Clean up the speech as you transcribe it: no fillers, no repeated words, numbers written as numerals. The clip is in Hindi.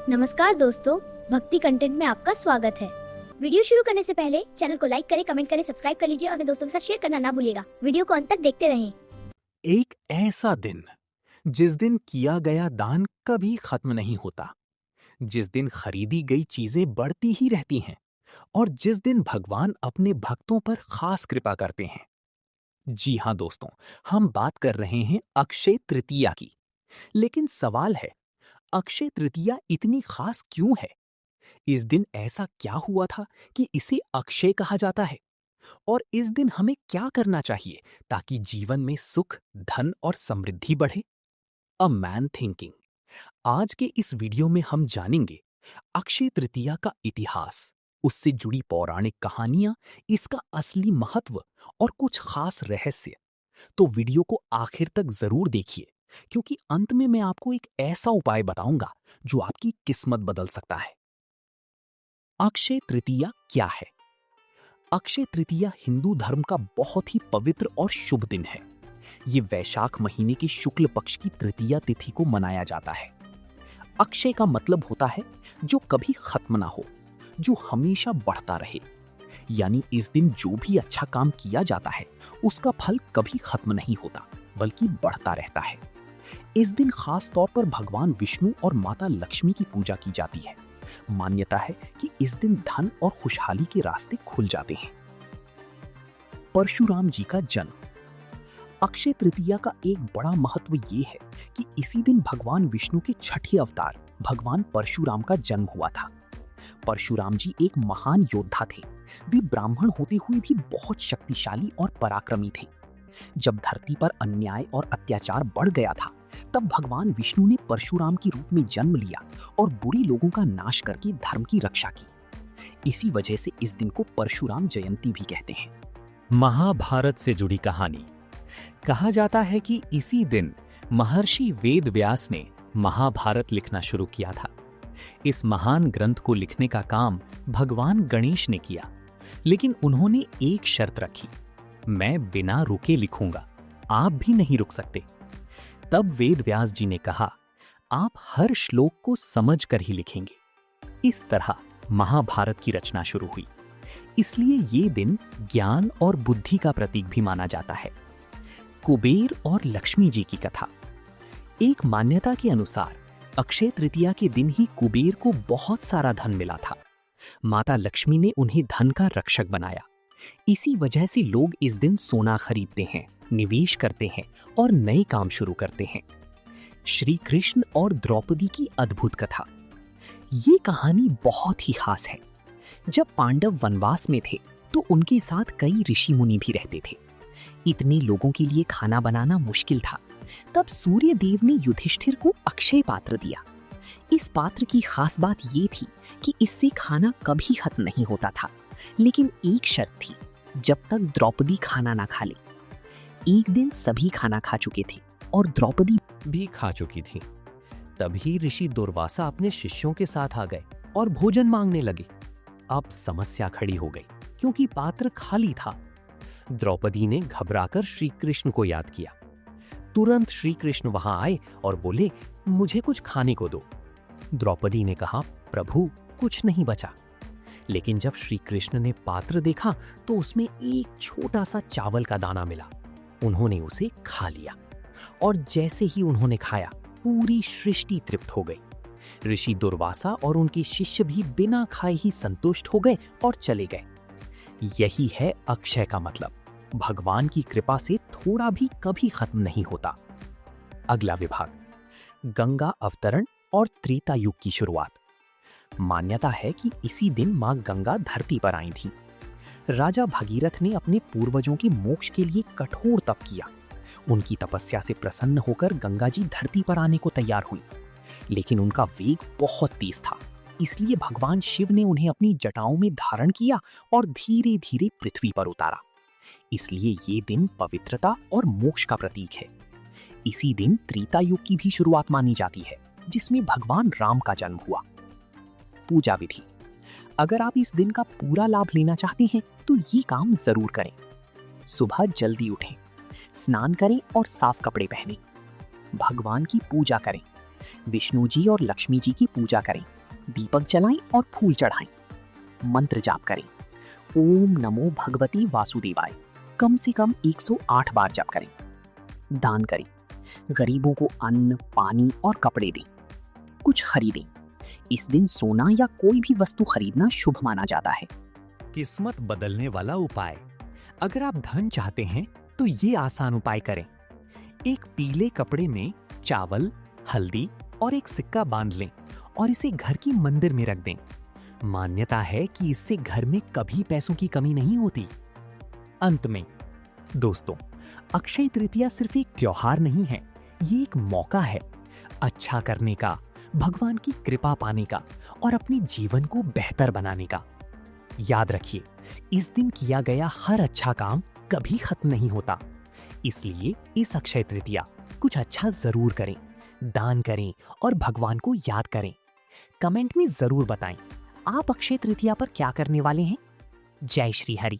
नमस्कार दोस्तों, भक्ति कंटेंट में आपका स्वागत है। वीडियो शुरू करने से पहले चैनल को लाइक करें, कमेंट करें, सब्सक्राइब कर लीजिए और अपने दोस्तों के साथ शेयर करना ना भूलिएगा। वीडियो को अंत तक देखते रहें। एक ऐसा दिन जिस दिन किया गया दान कभी खत्म नहीं होता, जिस दिन खरीदी गई चीजें बढ़ती ही रहती हैं और जिस दिन भगवान अपने भक्तों पर खास कृपा करते हैं। जी हाँ दोस्तों, हम बात कर रहे हैं अक्षय तृतीया की। लेकिन सवाल है, अक्षय तृतीया इतनी खास क्यों है? इस दिन ऐसा क्या हुआ था कि इसे अक्षय कहा जाता है? और इस दिन हमें क्या करना चाहिए ताकि जीवन में सुख, धन और समृद्धि बढ़े? A man thinking. आज के इस वीडियो में हम जानेंगे अक्षय तृतीया का इतिहास, उससे जुड़ी पौराणिक कहानियां, इसका असली महत्व और कुछ खास रहस्य। तो वीडियो को आखिर तक जरूर देखिए, क्योंकि अंत में मैं आपको एक ऐसा उपाय बताऊंगा जो आपकी किस्मत बदल सकता है। अक्षय तृतीया क्या है? अक्षय तृतीया हिंदू धर्म का बहुत ही पवित्र और शुभ दिन है। ये वैशाख महीने की शुक्ल पक्ष की तृतीया तिथि को मनाया जाता है। अक्षय का मतलब होता है जो कभी खत्म ना हो, जो हमेशा बढ़ता रहे। यानी इस दिन जो भी अच्छा काम किया जाता है उसका फल कभी खत्म नहीं होता, बल्कि बढ़ता रहता है। इस दिन खास तौर पर भगवान विष्णु और माता लक्ष्मी की पूजा की जाती है। मान्यता है कि इस दिन धन और खुशहाली के रास्ते खुल जाते हैं। परशुराम जी का जन्म। अक्षय तृतीया का एक बड़ा महत्व ये है कि इसी दिन भगवान विष्णु के छठे अवतार भगवान परशुराम का जन्म हुआ था। परशुराम जी एक महान योद्धा थे। वे ब्राह्मण होते हुए भी बहुत शक्तिशाली और पराक्रमी थे। जब धरती पर अन्याय और अत्याचार बढ़ गया था, तब भगवान विष्णु ने परशुराम के रूप में जन्म लिया और बुरे लोगों का नाश करके धर्म की रक्षा की। इसी वजह से इस दिन को परशुराम जयंती भी कहते हैं। महाभारत से जुड़ी कहानी। कहा जाता है कि इसी दिन महर्षि वेद व्यास ने महाभारत लिखना शुरू किया था। इस महान ग्रंथ को लिखने का काम भगवान गणेश ने किया, लेकिन उन्होंने एक शर्त रखी, मैं बिना रुके लिखूंगा, आप भी नहीं रुक सकते। तब वेद व्यास जी ने कहा, आप हर श्लोक को समझ कर ही लिखेंगे। इस तरह महाभारत की रचना शुरू हुई। इसलिए ये दिन ज्ञान और बुद्धि का प्रतीक भी माना जाता है। कुबेर और लक्ष्मी जी की कथा। एक मान्यता के अनुसार अक्षय तृतीया के दिन ही कुबेर को बहुत सारा धन मिला था। माता लक्ष्मी ने उन्हें धन का रक्षक बनाया। इसी वजह से लोग इस दिन सोना खरीदते हैं, निवेश करते हैं और नए काम शुरू करते हैं। श्री कृष्ण और द्रौपदी की अद्भुत कथा। ये कहानी बहुत ही खास है। जब पांडव वनवास में थे तो उनके साथ कई ऋषि मुनि भी रहते थे। इतने लोगों के लिए खाना बनाना मुश्किल था। तब सूर्य देव ने युधिष्ठिर को अक्षय पात्र दिया। इस पात्र की खास बात ये थी कि इससे खाना कभी खत्म नहीं होता था, लेकिन एक शर्त थी, जब तक द्रौपदी खाना ना खा ले। एक दिन सभी खाना खा चुके थे और द्रौपदी भी खा चुकी थी। तभी ऋषि दुर्वासा अपने शिष्यों के साथ आ गए और भोजन मांगने लगे। अब समस्या खड़ी हो गई, क्योंकि पात्र खाली था। द्रौपदी ने घबराकर श्री कृष्ण को याद किया। तुरंत श्री कृष्ण वहां आए और बोले, मुझे कुछ खाने को दो। द्रौपदी ने कहा, प्रभु कुछ नहीं बचा। लेकिन जब श्री कृष्ण ने पात्र देखा तो उसमें एक छोटा सा चावल का दाना मिला। उन्होंने उसे खा लिया और जैसे ही उन्होंने खाया, पूरी सृष्टि तृप्त हो गई। ऋषि दुर्वासा और उनके शिष्य भी बिना खाए ही संतुष्ट हो गए और चले गए। यही है अक्षय का मतलब। भगवान की कृपा से थोड़ा भी कभी खत्म नहीं होता। अगला विभाग, गंगा अवतरण और त्रेता युग की शुरुआत। मान्यता है कि इसी दिन मां गंगा धरती पर आई थी। राजा भगीरथ ने अपने पूर्वजों के मोक्ष के लिए कठोर तप किया। उनकी तपस्या से प्रसन्न होकर गंगा जी धरती पर आने को तैयार हुई, लेकिन उनका वेग बहुत तेज था। इसलिए भगवान शिव ने उन्हें अपनी जटाओं में धारण किया और धीरे धीरे पृथ्वी पर उतारा। इसलिए ये दिन पवित्रता और मोक्ष का प्रतीक है। इसी दिन त्रेता युग की भी शुरुआत मानी जाती है, जिसमें भगवान राम का जन्म हुआ। पूजा विधि। अगर आप इस दिन का पूरा लाभ लेना चाहते हैं तो ये काम जरूर करें। सुबह जल्दी उठें, स्नान करें और साफ कपड़े पहनें। भगवान की पूजा करें। विष्णु जी और लक्ष्मी जी की पूजा करें, दीपक जलाएं और फूल चढ़ाएं। मंत्र जाप करें, ओम नमो भगवती वासुदेवाय, कम से कम 108 बार जाप करें। दान करें, गरीबों को अन्न, पानी और कपड़े दें। कुछ खरीदें, इस दिन सोना या कोई भी वस्तु खरीदना शुभ माना जाता है। किस्मत बदलने वाला उपाय। अगर आप धन चाहते हैं तो ये आसान उपाय करें। एक पीले कपड़े में चावल, हल्दी और एक सिक्का बांध लें और इसे घर की मंदिर में रख दें। मान्यता है कि इससे घर में कभी पैसों की कमी नहीं होती। अंत में दोस्तों, अक्षय तृतीया सिर्फ एक त्योहार नहीं है, ये एक मौका है अच्छा करने का, भगवान की कृपा पाने का और अपने जीवन को बेहतर बनाने का। याद रखिए, इस दिन किया गया हर अच्छा काम कभी खत्म नहीं होता। इसलिए इस अक्षय तृतीया कुछ अच्छा जरूर करें, दान करें और भगवान को याद करें। कमेंट में जरूर बताएं आप अक्षय तृतीया पर क्या करने वाले हैं। जय श्री हरि।